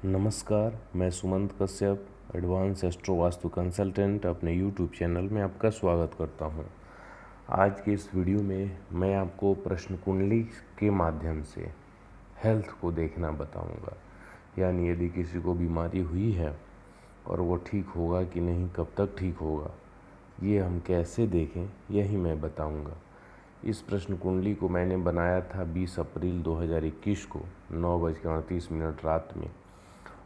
नमस्कार, मैं Sumant Kashyap, advance astro vastu consultant अपने यूट्यूब चैनल में आपका स्वागत करता हूं। आज के इस वीडियो में मैं आपको प्रश्न कुंडली के माध्यम से हेल्थ को देखना बताऊंगा। यानी यदि किसी को बीमारी हुई है और वो ठीक होगा कि नहीं, कब तक ठीक होगा, ये हम कैसे देखें, यही मैं बताऊंगा। इस प्रश्न कुंडली को मैंने बनाया था 20 अप्रैल 2021 को 9:38 रात में।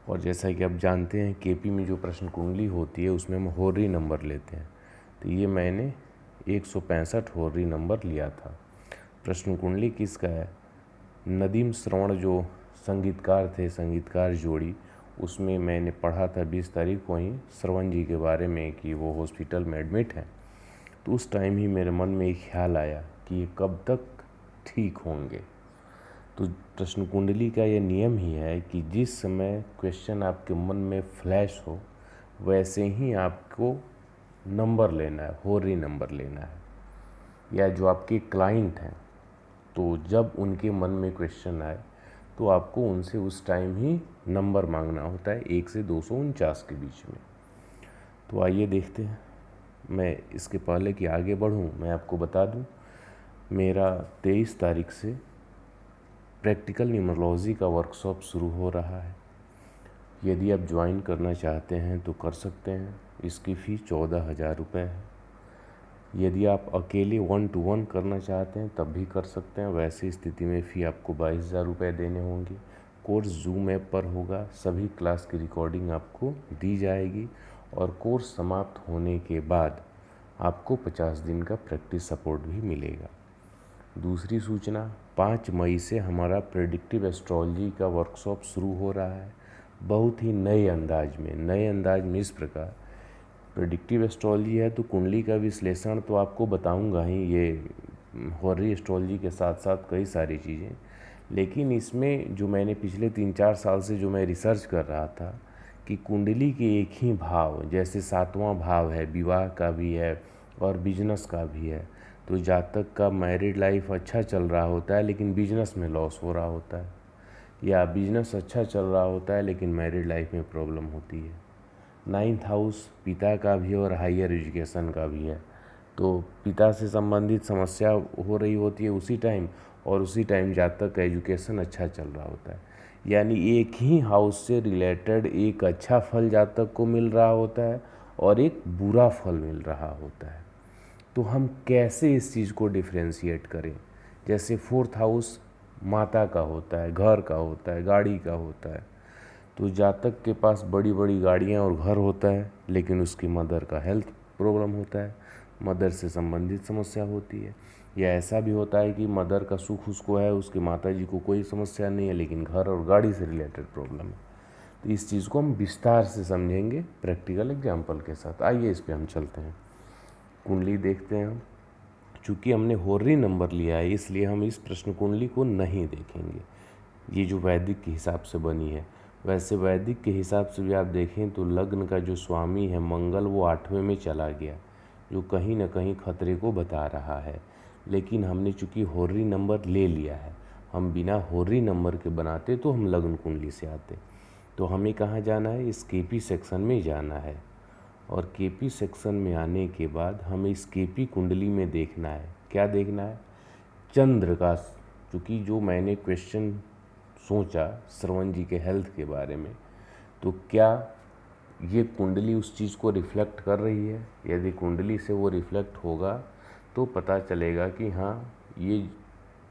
और जैसा कि आप जानते हैं, केपी में जो प्रश्न कुंडली होती है उसमें हम होर्री नंबर लेते हैं। तो ये मैंने 165 होर्री नंबर लिया था। प्रश्न कुंडली किसका है? नदीम श्रवण जो संगीतकार थे, संगीतकार जोड़ी, उसमें मैंने पढ़ा था 20 तारीख को ही श्रवण जी के बारे में कि वो हॉस्पिटल में एडमिट हैं। तो उस टाइम ही मेरे मन में एक ख्याल आया कि ये कब तक ठीक होंगे। तो प्रश्न कुंडली का ये नियम ही है कि जिस समय क्वेश्चन आपके मन में फ्लैश हो, वैसे ही आपको नंबर लेना है, होर्री नंबर लेना है। या जो आपके क्लाइंट हैं, तो जब उनके मन में क्वेश्चन आए तो आपको उनसे उस टाइम ही नंबर मांगना होता है, 1 से 249 के बीच में। तो आइए देखते हैं। मैं इसके पहले कि आगे बढ़ूं, मैं आपको बता दूं, मेरा 23 तारीख से प्रैक्टिकल न्यूमरोलॉजी का वर्कशॉप शुरू हो रहा है। यदि आप ज्वाइन करना चाहते हैं तो कर सकते हैं। इसकी फ़ीस 14,000 रुपये है। यदि आप अकेले 1 to 1 करना चाहते हैं तब भी कर सकते हैं। वैसी स्थिति में फ़ी आपको 22,000 रुपये देने होंगे। कोर्स जूम ऐप पर होगा। सभी क्लास की रिकॉर्डिंग आपको दी जाएगी और कोर्स समाप्त होने के बाद आपको 50 दिन का प्रैक्टिस सपोर्ट भी मिलेगा। दूसरी सूचना, 5 मई से हमारा प्रेडिक्टिव एस्ट्रोलॉजी का वर्कशॉप शुरू हो रहा है, बहुत ही नए अंदाज में इस प्रकार। प्रेडिक्टिव एस्ट्रोलॉजी है तो कुंडली का विश्लेषण तो आपको बताऊंगा ही, ये होर्री एस्ट्रोलॉजी के साथ साथ कई सारी चीज़ें। लेकिन इसमें जो मैंने पिछले 3-4 साल से जो मैं रिसर्च कर रहा था कि कुंडली के एक ही भाव, जैसे 7वां भाव है, विवाह का भी है और बिजनेस का भी है। तो जातक का मैरिड लाइफ अच्छा चल रहा होता है लेकिन बिजनेस में लॉस हो रहा होता है, या बिजनेस अच्छा चल रहा होता है लेकिन मैरिड लाइफ में प्रॉब्लम होती है। 9th हाउस पिता का भी और हायर एजुकेशन का भी है। तो पिता से संबंधित समस्या हो रही होती है उसी टाइम, और उसी टाइम जातक का एजुकेशन अच्छा चल रहा होता है। यानी एक ही हाउस से रिलेटेड एक अच्छा फल जातक को मिल रहा होता है और एक बुरा फल मिल रहा होता है। तो हम कैसे इस चीज़ को डिफ्रेंशिएट करें? जैसे 4th हाउस माता का होता है, घर का होता है, गाड़ी का होता है। तो जातक के पास बड़ी बड़ी गाड़ियाँ और घर होता है लेकिन उसकी मदर का हेल्थ प्रॉब्लम होता है, मदर से संबंधित समस्या होती है। या ऐसा भी होता है कि मदर का सुख उसको है, उसकी माता जी को कोई समस्या नहीं है लेकिन घर और गाड़ी से रिलेटेड प्रॉब्लम है। तो इस चीज़ को हम विस्तार से समझेंगे प्रैक्टिकल एग्जाम्पल के साथ। आइए इस पर हम चलते हैं, कुंडली देखते हैं हम। चूँकि हमने होर्री नंबर लिया है इसलिए हम इस प्रश्न कुंडली को नहीं देखेंगे, ये जो वैदिक के हिसाब से बनी है। वैसे वैदिक के हिसाब से भी आप देखें तो लग्न का जो स्वामी है मंगल, वो 8वें में चला गया, जो कहीं ना कहीं खतरे को बता रहा है। लेकिन हमने चूँकि होर्री नंबर ले लिया है, हम बिना होर्री नंबर के बनाते तो हम लग्न कुंडली से आते। तो हमें कहाँ जाना है? इस केपी सेक्शन में जाना है। और केपी सेक्शन में आने के बाद हमें इस केपी कुंडली में देखना है। क्या देखना है? चंद्र का। चूँकि जो मैंने क्वेश्चन सोचा श्रवण जी के हेल्थ के बारे में, तो क्या ये कुंडली उस चीज़ को रिफ्लेक्ट कर रही है? यदि कुंडली से वो रिफ्लेक्ट होगा तो पता चलेगा कि हाँ, ये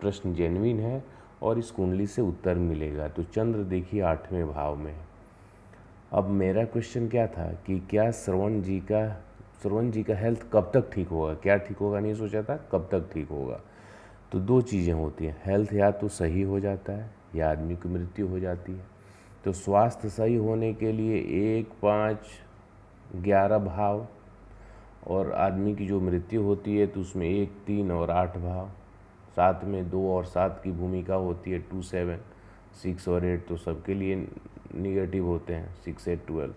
प्रश्न जेन्युइन है और इस कुंडली से उत्तर मिलेगा। तो चंद्र देखिए 8वें भाव में है। अब मेरा क्वेश्चन क्या था कि क्या श्रवण जी का हेल्थ कब तक ठीक होगा? क्या ठीक होगा नहीं सोचा था, कब तक ठीक होगा। तो दो चीज़ें होती हैं, हेल्थ या तो सही हो जाता है या आदमी की मृत्यु हो जाती है। तो स्वास्थ्य सही होने के लिए 1, 5, 11 भाव, और आदमी की जो मृत्यु होती है तो उसमें 1, 3 और 8 भाव, साथ में 2 और 7 की भूमिका होती है। 2, 7, 6 और 8 तो सबके लिए निगेटिव होते हैं, 6, 8, 12।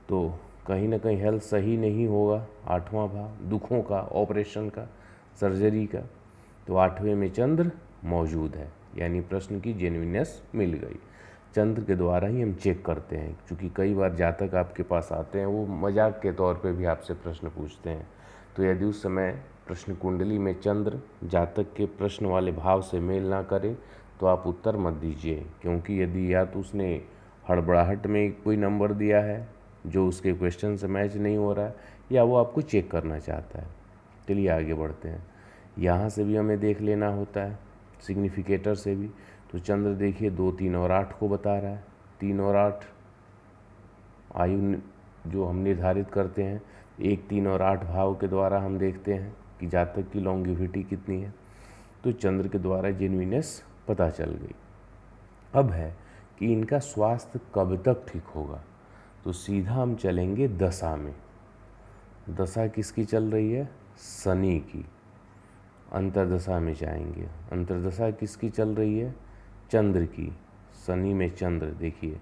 तो कहीं ना कहीं हेल्थ सही नहीं होगा। 8वां भाव दुखों का, ऑपरेशन का, सर्जरी का। तो 8वें में चंद्र मौजूद है, यानी प्रश्न की जेन्युइननेस मिल गई। चंद्र के द्वारा ही हम चेक करते हैं, क्योंकि कई बार जातक आपके पास आते हैं, वो मजाक के तौर पे भी आपसे प्रश्न पूछते हैं। तो यदि उस समय प्रश्न कुंडली में चंद्र जातक के प्रश्न वाले भाव से मेल ना करे तो आप उत्तर मत दीजिए, क्योंकि यदि या तो उसने हड़बड़ाहट में कोई नंबर दिया है जो उसके क्वेश्चन से मैच नहीं हो रहा है, या वो आपको चेक करना चाहता है। चलिए आगे बढ़ते हैं। यहाँ से भी हमें देख लेना होता है, सिग्निफिकेटर से भी। तो चंद्र देखिए 2, 3 और 8 को बता रहा है। 3 और 8 आयु जो हम निर्धारित करते हैं, 1, 3 और 8 भाव के द्वारा हम देखते हैं कि जातक की लॉन्गिविटी कितनी है। तो चंद्र के द्वारा जेन्युइनेस पता चल गई। अब है कि इनका स्वास्थ्य कब तक ठीक होगा। तो सीधा हम चलेंगे दशा में। दशा किसकी चल रही है? शनि की। अंतर्दशा में जाएंगे। अंतर्दशा किसकी चल रही है? चंद्र की। शनि में चंद्र देखिए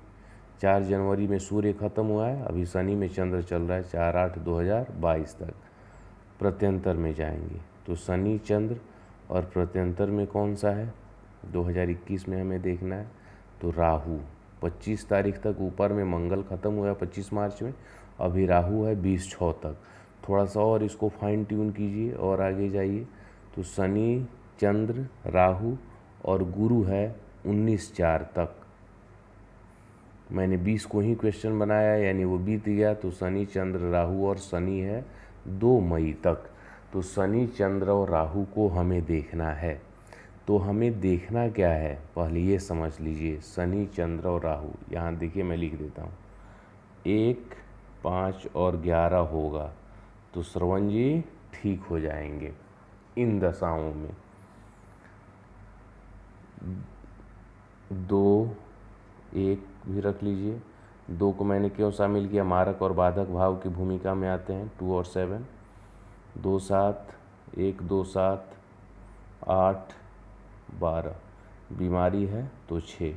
4 जनवरी में सूर्य खत्म हुआ है, अभी शनि में चंद्र चल रहा है 4/8/2022 तक। प्रत्यंतर में जाएंगे तो शनि चंद्र, और प्रत्यंतर में कौन सा है 2021 में हमें देखना है। तो राहु 25 तारीख तक, ऊपर में मंगल खत्म हुआ 25 मार्च में, अभी राहु है 20/6 तक। थोड़ा सा और इसको फाइन ट्यून कीजिए और आगे जाइए। तो शनि चंद्र राहु और गुरु है 19/4 तक। मैंने 20 को ही क्वेश्चन बनाया, यानी वो बीत गया। तो शनि चंद्र राहु और शनि है 2 मई तक। तो शनि चंद्र और राहु को हमें देखना है। तो हमें देखना क्या है पहले ये समझ लीजिए। शनि चंद्र और राहु, यहाँ देखिए मैं लिख देता हूँ, 1, 5 और 11 होगा तो श्रवण जी ठीक हो जाएंगे इन दशाओं में। 2, 1 भी रख लीजिए। 2 को मैंने क्यों शामिल किया? मारक और बाधक भाव की भूमिका में आते हैं 2 और 7। 2, 7, 1, 2, 7, 8, 12। बीमारी है तो 6,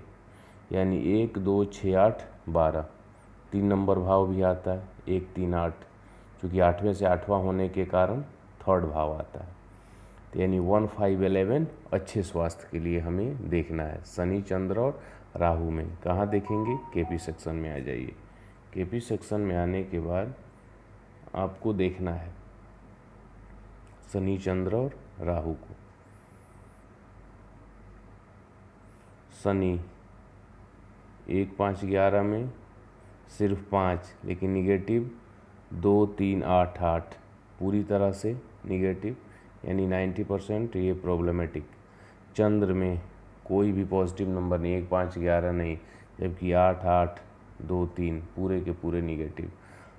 यानी 1, 2, 6, 8, 12। 3 नंबर भाव भी आता है 1, 3, 8, क्योंकि 8वें से 8वां होने के कारण 3rd भाव आता है। तो यानी 1, 5, 11 अच्छे स्वास्थ्य के लिए हमें देखना है। शनि चंद्र और राहु में कहाँ देखेंगे? केपी सेक्शन में आ जाइए। केपी सेक्शन में आने के बाद आपको देखना है शनि चंद्र और राहु को। शनि 1, 5, 11 में सिर्फ 5, लेकिन निगेटिव 2, 3, 8, 8 पूरी तरह से निगेटिव, यानी 90% ये प्रॉब्लमेटिक। चंद्र में कोई भी पॉजिटिव नंबर नहीं, 1, 5, 11 नहीं, जबकि 8, 8, 2, 3 पूरे के पूरे निगेटिव।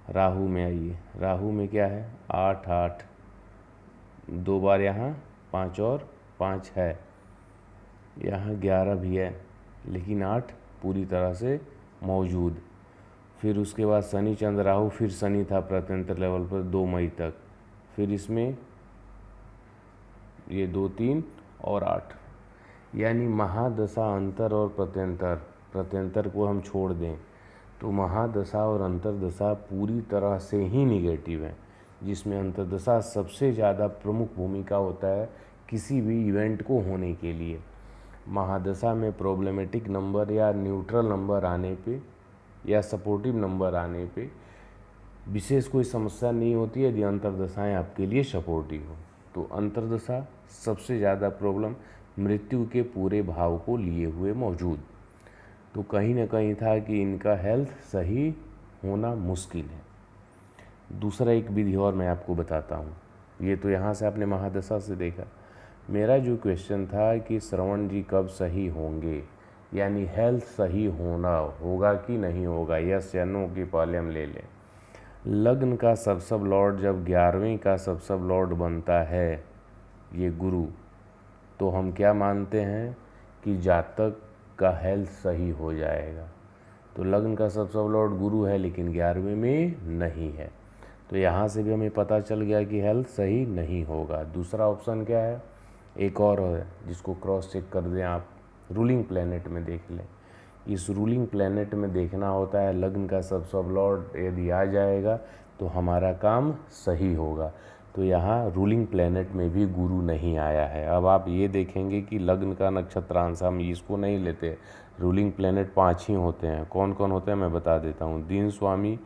राहु में आइए। राहु में क्या है? 8, 8 2 बार यहाँ 5 और 5 है, यहाँ 11 भी है, लेकिन 8 पूरी तरह से मौजूद। फिर उसके बाद शनि चंद्र राहु, फिर शनि था प्रत्यंतर लेवल पर 2 मई तक। फिर इसमें ये 2, 3 और 8, यानी महादशा अंतर और प्रत्यंतर, प्रत्यंतर को हम छोड़ दें तो महादशा और अंतरदशा पूरी तरह से ही निगेटिव है, जिसमें अंतरदशा सबसे ज़्यादा प्रमुख भूमिका होता है किसी भी इवेंट को होने के लिए। महादशा में प्रॉब्लमेटिक नंबर या न्यूट्रल नंबर आने पे या सपोर्टिव नंबर आने पे विशेष कोई समस्या नहीं होती है, यदि अंतरदशाएँ आपके लिए सपोर्टिव हो। तो अंतरदशा सबसे ज़्यादा प्रॉब्लम मृत्यु के पूरे भाव को लिए हुए मौजूद। तो कहीं ना कहीं था कि इनका हेल्थ सही होना मुश्किल है। दूसरा एक विधि और मैं आपको बताता हूँ। ये तो यहाँ से आपने महादशा से देखा। मेरा जो क्वेश्चन था कि श्रवण जी कब सही होंगे, यानी हेल्थ सही होना होगा कि नहीं होगा, यस या नो की पहले हम ले लें। लग्न का सब लॉर्ड जब 11वें का सब लॉर्ड बनता है ये गुरु, तो हम क्या मानते हैं कि जातक का हेल्थ सही हो जाएगा। तो लग्न का सब लॉर्ड गुरु है, लेकिन 11वें में नहीं है, तो यहाँ से भी हमें पता चल गया कि हेल्थ सही नहीं होगा। दूसरा ऑप्शन क्या है? एक और है जिसको क्रॉस चेक कर दें आप, रूलिंग प्लैनेट में देख लें। इस रूलिंग प्लैनेट में देखना होता है लग्न का सब लॉर्ड यदि आ जाएगा तो हमारा काम सही होगा। तो यहाँ रूलिंग प्लैनेट में भी गुरु नहीं आया है। अब आप ये देखेंगे कि लग्न का नक्षत्रांश हम इसको नहीं लेते, रूलिंग प्लैनेट 5 ही होते हैं। कौन कौन होते हैं मैं बता देता हूँ। दिन स्वामी,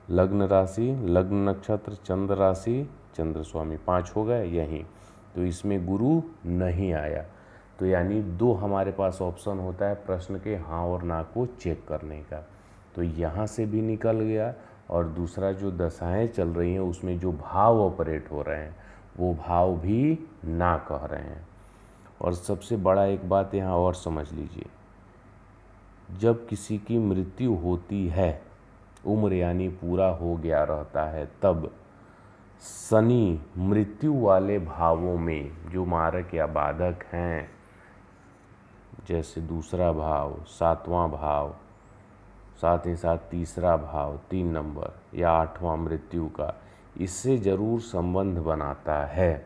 लग्न राशि, लग्न नक्षत्र, चंद्र राशि, चंद्र स्वामी, 5 हो गए यहीं। तो इसमें गुरु नहीं आया। तो यानी 2 हमारे पास ऑप्शन होता है प्रश्न के हाँ और ना को चेक करने का। तो यहाँ से भी निकल गया। और दूसरा जो दशाएं चल रही हैं उसमें जो भाव ऑपरेट हो रहे हैं वो भाव भी ना कह रहे हैं। और सबसे बड़ा एक बात यहाँ और समझ लीजिए, जब किसी की मृत्यु होती है, उम्र यानी पूरा हो गया रहता है, तब शनि मृत्यु वाले भावों में जो मारक या बाधक हैं, जैसे दूसरा भाव, 7वां भाव, साथ ही साथ तीसरा भाव 3 नंबर या 8वां मृत्यु का, इससे ज़रूर संबंध बनाता है।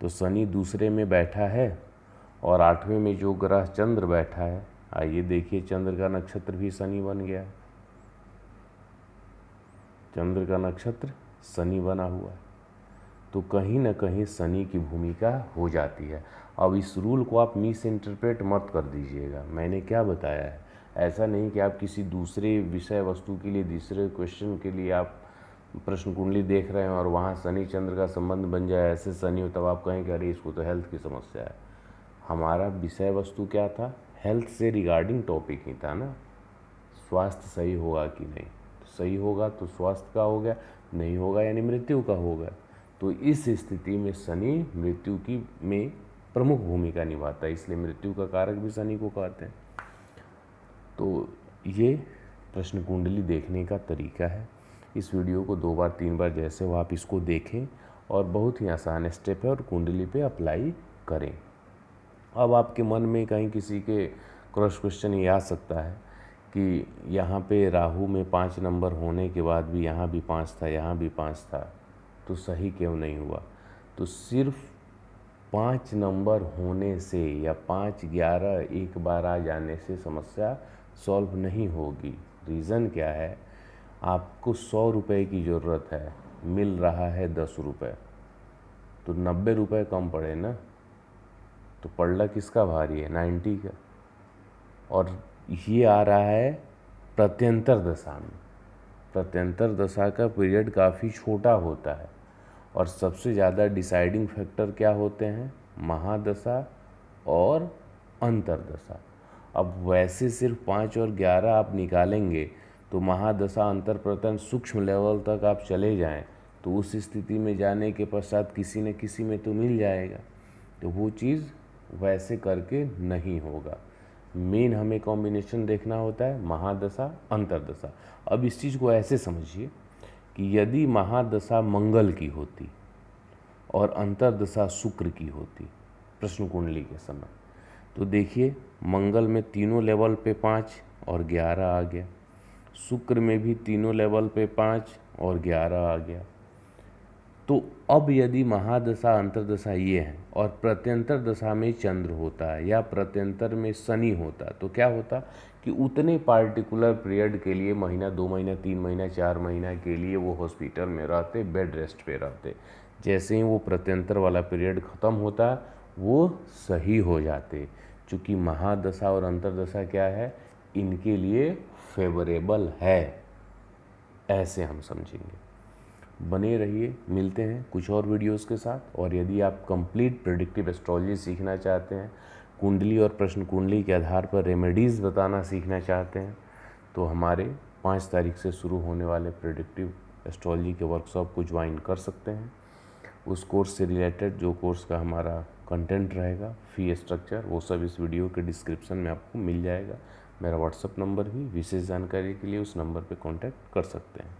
तो शनि दूसरे में बैठा है और 8वें में जो ग्रह चंद्र बैठा है, आइए देखिए चंद्र का नक्षत्र भी शनि बन गया। चंद्र का नक्षत्र शनि बना हुआ है। तो कहीं ना कहीं शनि की भूमिका हो जाती है। अब इस रूल को आप मिस इंटरप्रेट मत कर दीजिएगा। मैंने क्या बताया है, ऐसा नहीं कि आप किसी दूसरे विषय वस्तु के लिए, दूसरे क्वेश्चन के लिए आप प्रश्न कुंडली देख रहे हैं और वहाँ शनि चंद्र का संबंध बन जाए, ऐसे शनि हो, तब आप कहें कि अरे इसको तो हेल्थ की समस्या है। हमारा विषय वस्तु क्या था, हेल्थ से रिगार्डिंग टॉपिक ही था ना। स्वास्थ्य सही होगा कि नहीं, तो सही होगा तो स्वास्थ्य का हो गया, नहीं होगा यानी मृत्यु का होगा। तो इस स्थिति में शनि मृत्यु की में प्रमुख भूमिका निभाता है, इसलिए मृत्यु का कारक भी शनि को कहते हैं। तो ये प्रश्न कुंडली देखने का तरीका है। इस वीडियो को 2 बार 3 बार जैसे हो आप इसको देखें और बहुत ही आसान स्टेप है और कुंडली पे अप्लाई करें। अब आपके मन में कहीं किसी के क्रॉस क्वेश्चन ये आ सकता है कि यहाँ पे राहु में 5 नंबर होने के बाद भी यहाँ भी 5 था, यहाँ भी 5 था, तो सही क्यों नहीं हुआ। तो सिर्फ 5 नंबर होने से या 5, 11 एक बार आ जाने से समस्या सॉल्व नहीं होगी। रीज़न क्या है, आपको 100 रुपये की ज़रूरत है, मिल रहा है 10 रुपये, तो 90 रुपये कम पड़े ना। तो पड़ला किसका भारी है, 90 का। और ये आ रहा है प्रत्यंतर दशा में। प्रत्यंतर दशा का पीरियड काफ़ी छोटा होता है और सबसे ज़्यादा डिसाइडिंग फैक्टर क्या होते हैं, महादशा और अंतरदशा। अब वैसे सिर्फ 5 और 11 आप निकालेंगे तो महादशा अंतर प्रत्यंत सूक्ष्म लेवल तक आप चले जाएं तो उस स्थिति में जाने के पश्चात किसी न किसी में तो मिल जाएगा। तो वो चीज़ वैसे करके नहीं होगा। मेन हमें कॉम्बिनेशन देखना होता है महादशा अंतरदशा। अब इस चीज़ को ऐसे समझिए कि यदि महादशा मंगल की होती और अंतरदशा शुक्र की होती प्रश्न कुंडली के समय, तो देखिए मंगल में तीनों लेवल पे 5 और 11 आ गया, शुक्र में भी तीनों लेवल पे 5 और 11 आ गया। तो अब यदि महादशा अंतरदशा ये है और प्रत्यंतर दशा में चंद्र होता है या प्रत्यंतर में शनि होता, तो क्या होता कि उतने पार्टिकुलर पीरियड के लिए, महीना, 2 महीना, 3 महीना, 4 महीना के लिए वो हॉस्पिटल में रहते, बेड रेस्ट पे रहते। जैसे ही वो प्रत्यंतर वाला पीरियड ख़त्म होता वो सही हो जाते। चूँकि महादशा और अंतरदशा क्या है, इनके लिए फेवरेबल है, ऐसे हम समझेंगे। बने रहिए, मिलते हैं कुछ और वीडियोस के साथ। और यदि आप कंप्लीट प्रेडिक्टिव एस्ट्रोलॉजी सीखना चाहते हैं, कुंडली और प्रश्न कुंडली के आधार पर रेमेडीज़ बताना सीखना चाहते हैं, तो हमारे 5 तारीख से शुरू होने वाले प्रेडिक्टिव एस्ट्रोलॉजी के वर्कशॉप को ज्वाइन कर सकते हैं। उस कोर्स से रिलेटेड जो कोर्स का हमारा कंटेंट रहेगा, फ़ी स्ट्रक्चर, वो सब इस वीडियो के डिस्क्रिप्शन में आपको मिल जाएगा। मेरा व्हाट्सएप नंबर भी, विशेष जानकारी के लिए उस नंबर पर कॉन्टैक्ट कर सकते हैं।